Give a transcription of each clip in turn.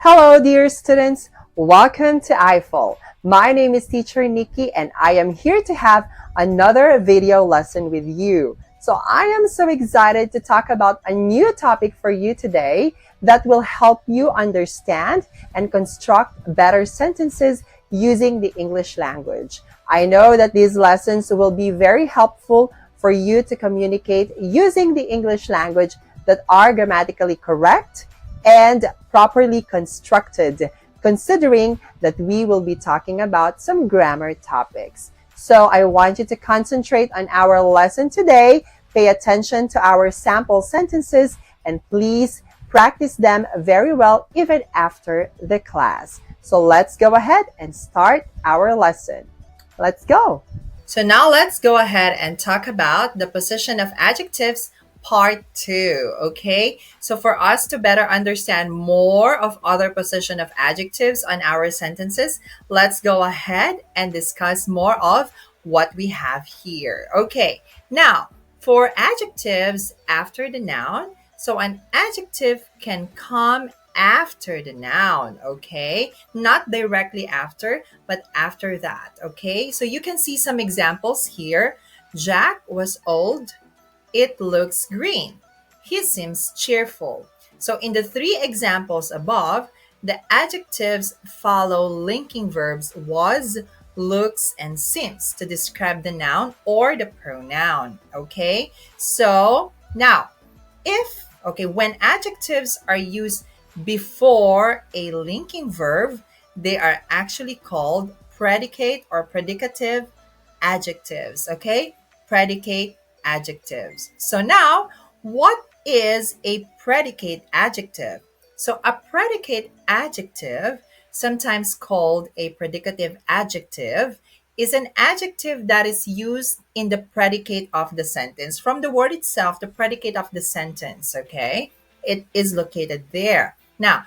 Hello, dear students. Welcome to I-Fal. My name is Teacher Nikki, and I am here to have another video lesson with you. So I am so excited to talk about a new topic for you today that will help you understand and construct better sentences using the English language. I know that these lessons will be very helpful for you to communicate using the English language that are grammatically correct and properly constructed, considering that we will be talking about some grammar topics. So I want you to concentrate on our lesson today, pay attention to our sample sentences, and please practice them very well even after the class. So let's go ahead and start our lesson. Let's go. So now let's go ahead and talk about the position of adjectives part 2, okay? So for us to better understand more of other position of adjectives on our sentences, let's go ahead and discuss more of what we have here. Okay, now for adjectives after the noun, so an adjective can come after the noun, okay? Not directly after, but after that, okay? So you can see some examples here. Jack was old. It looks green. He seems cheerful. So in the three examples above, the adjectives follow linking verbs was, looks, and seems to describe the noun or the pronoun, okay? So now, when adjectives are used before a linking verb, they are actually called predicate or predicative adjectives, okay? Predicate adjectives. So now, what is a predicate adjective? So a predicate adjective, sometimes called a predicative adjective, is an adjective that is used in the predicate of the sentence. From the word itself, the predicate of the sentence, okay? It is located there. Now,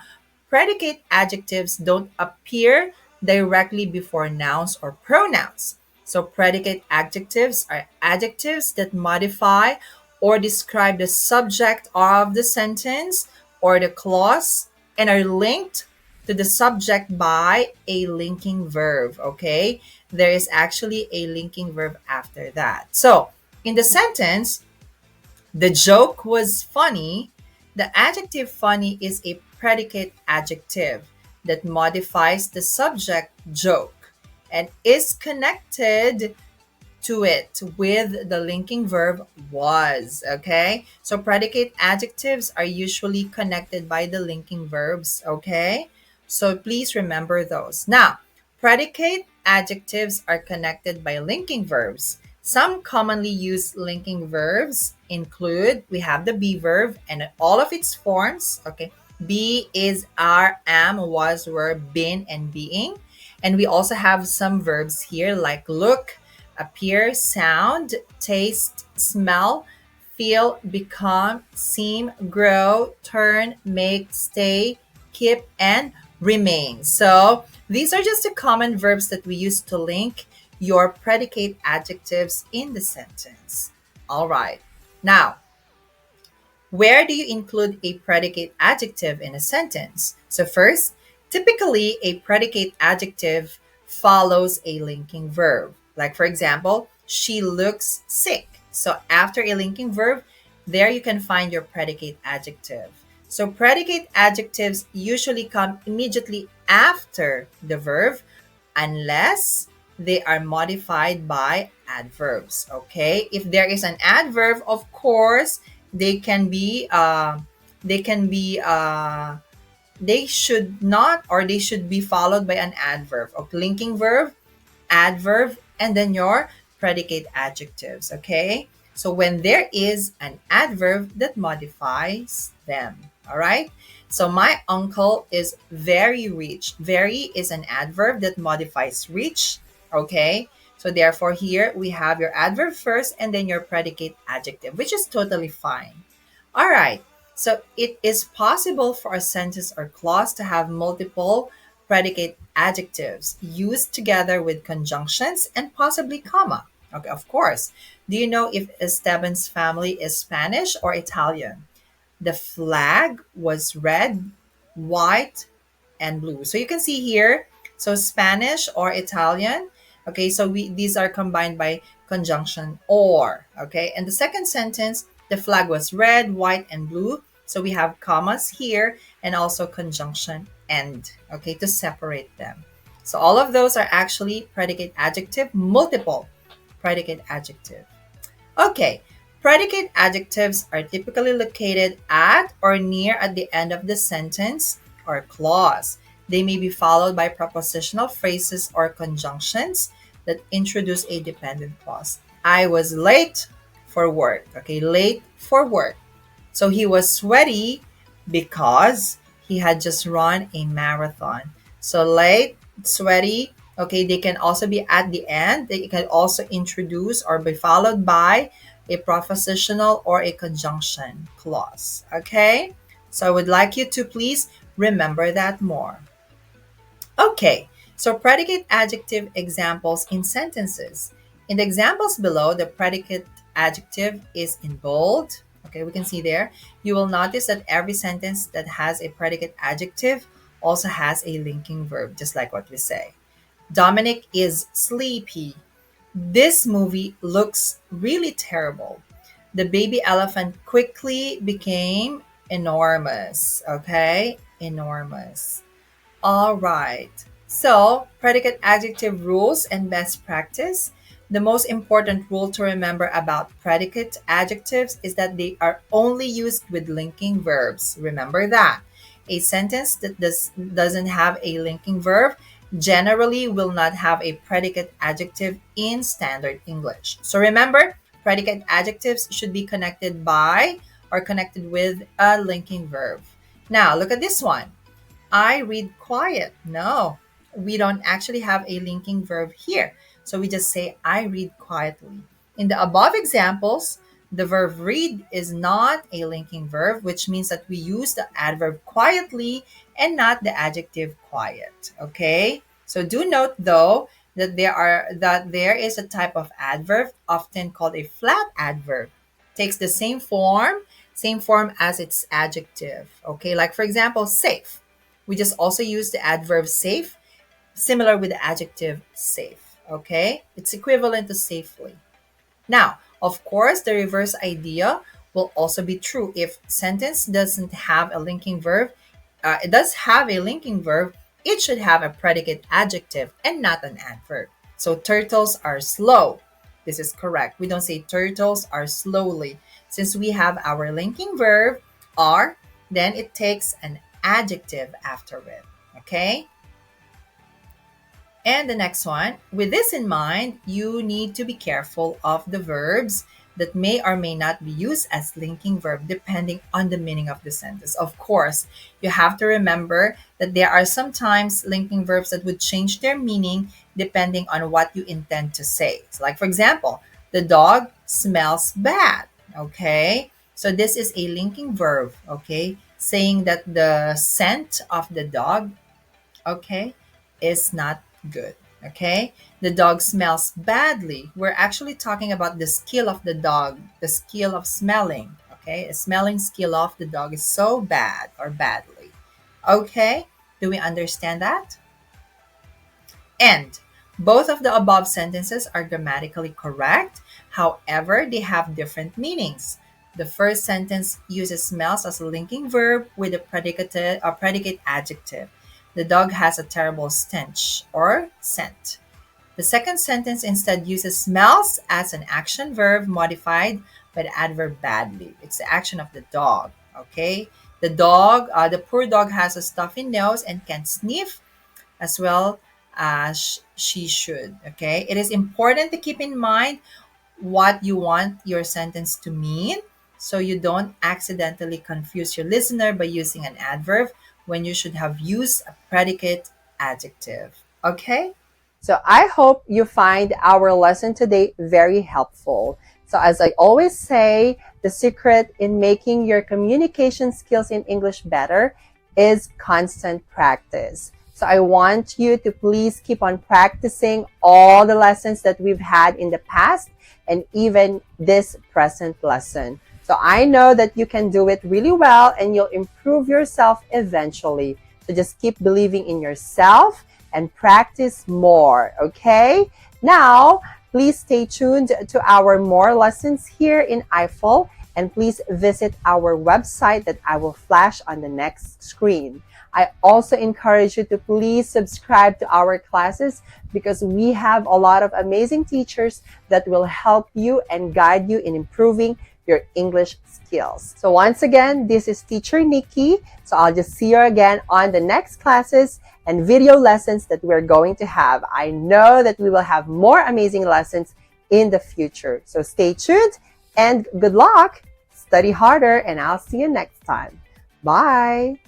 predicate adjectives don't appear directly before nouns or pronouns. So, predicate adjectives are adjectives that modify or describe the subject of the sentence or the clause and are linked to the subject by a linking verb. Okay, there is actually a linking verb after that. So, in the sentence, the joke was funny. The adjective funny is a predicate adjective that modifies the subject joke and is connected to it with the linking verb was. Okay, so predicate adjectives are usually connected by the linking verbs. Okay, so please remember those. Now, predicate adjectives are connected by linking verbs. Some commonly used linking verbs include, we have the be verb and all of its forms. Okay, be, is, are, am, was, were, been, and being. And we also have some verbs here like look, appear, sound, taste, smell, feel, become, seem, grow, turn, make, stay, keep, and remain. So these are just the common verbs that we use to link your predicate adjectives in the sentence. All right. Now, where do you include a predicate adjective in a sentence? So first, typically a predicate adjective follows a linking verb. Like for example, she looks sick. So after a linking verb, there you can find your predicate adjective. So predicate adjectives usually come immediately after the verb unless they are modified by adverbs. Okay, if there is an adverb, of course they can be they can be they should not, or they should be followed by an adverb. Okay, linking verb, adverb, and then your predicate adjectives. Okay, so when there is an adverb that modifies them. All right, so my uncle is very rich. Very is an adverb that modifies rich. Okay, so therefore here we have your adverb first and then your predicate adjective, which is totally fine. All right, so it is possible for a sentence or clause to have multiple predicate adjectives used together with conjunctions and possibly comma. Okay, of course. Do you know if Esteban's family is Spanish or Italian? The flag was red, white, and blue. So you can see here, so Spanish or Italian, okay, so these are combined by conjunction or, okay. And the second sentence, the flag was red, white, and blue. So we have commas here and also conjunction and, okay, to separate them. So all of those are actually predicate adjective, multiple predicate adjective. Okay, predicate adjectives are typically located at or near at the end of the sentence or clause. They may be followed by prepositional phrases or conjunctions that introduce a dependent clause. I was late for work. Okay, late for work. So he was sweaty because he had just run a marathon. So late, sweaty, okay, they can also be at the end. They can also introduce or be followed by a prepositional or a conjunction clause. Okay? So I would like you to please remember that more. Okay, so predicate adjective examples in sentences. In the examples below, the predicate adjective is in bold. Okay, we can see there. You will notice that every sentence that has a predicate adjective also has a linking verb, just like what we say. Dominic is sleepy. This movie looks really terrible. The baby elephant quickly became enormous. Okay, enormous. All right. So, predicate adjective rules and best practice. The most important rule to remember about predicate adjectives is that they are only used with linking verbs. Remember that. A sentence that doesn't have a linking verb generally will not have a predicate adjective in standard English. So remember, predicate adjectives should be connected by or connected with a linking verb. Now, look at this one. I read quiet. No, we don't actually have a linking verb here. So we just say, I read quietly. In the above examples, the verb read is not a linking verb, which means that we use the adverb quietly and not the adjective quiet. Okay? So do note though that there is a type of adverb often called a flat adverb. Takes the same form as its adjective. Okay, like for example, safe. We just also use the adverb safe, similar with the adjective safe. Okay? It's equivalent to safely. Now, of course, the reverse idea will also be true if sentence doesn't have a linking verb. It does have a linking verb. It should have a predicate adjective and not an adverb. So turtles are slow. This is correct. We don't say turtles are slowly. Since we have our linking verb are, then it takes an adjective after it. Okay? And the next one, with this in mind, you need to be careful of the verbs that may or may not be used as linking verb depending on the meaning of the sentence. Of course, you have to remember that there are sometimes linking verbs that would change their meaning depending on what you intend to say. So like for example, the dog smells bad. Okay? So this is a linking verb, okay? Saying that the scent of the dog, okay, is not good. Okay, the dog smells badly. We're actually talking about the skill of the dog, the skill of smelling. Okay, a smelling skill of the dog is so bad or badly. Okay, do we understand that? And both of the above sentences are grammatically correct. However, they have different meanings. The first sentence uses smells as a linking verb with a predicate adjective. The dog has a terrible stench or scent. The second sentence instead uses smells as an action verb modified by the adverb badly. It's the action of the dog. Okay? The poor dog has a stuffy nose and can sniff as well as she should. Okay? It is important to keep in mind what you want your sentence to mean so you don't accidentally confuse your listener by using an adverb when you should have used a predicate adjective. Okay? So I hope you find our lesson today very helpful. So as I always say, the secret in making your communication skills in English better is constant practice. So I want you to please keep on practicing all the lessons that we've had in the past and even this present lesson. So I know that you can do it really well and you'll improve yourself eventually. So just keep believing in yourself and practice more, okay? Now, please stay tuned to our more lessons here in I-Fal, and please visit our website that I will flash on the next screen. I also encourage you to please subscribe to our classes because we have a lot of amazing teachers that will help you and guide you in improving your English skills. So once again, this is Teacher Nikki. So I'll just see you again on the next classes and video lessons that we're going to have. I know that we will have more amazing lessons in the future. So stay tuned and good luck. Study harder and I'll see you next time. Bye.